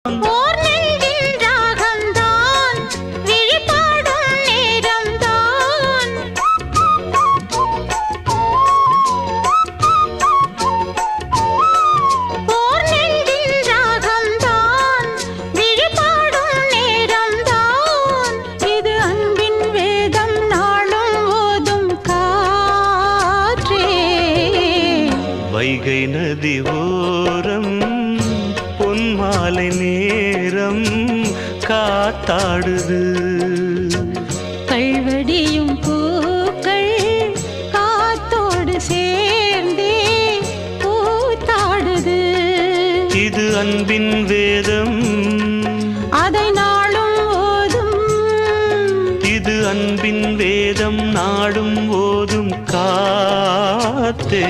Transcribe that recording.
ஓர் நெஞ்சின் ராகம்தான் விழிபாடும் நேரம்தான். ஓர் நெஞ்சின் ராகம்தான் விழிபாடும் நேரம்தான். இது அன்பின் வேதம் நாளும் ஓதும் காற்றே. வைகை நதி ஓரம் பொன்மாலை நேரம் காத்தாடுது. கள்வடியும் பூக்கள் காத்தோடு சேர்ந்தே பூத்தாடுது. இது அன்பின் வேதம் அதை நாளும் ஓதும். இது அன்பின் வேதம் நாடும் ஓதும் காத்தே.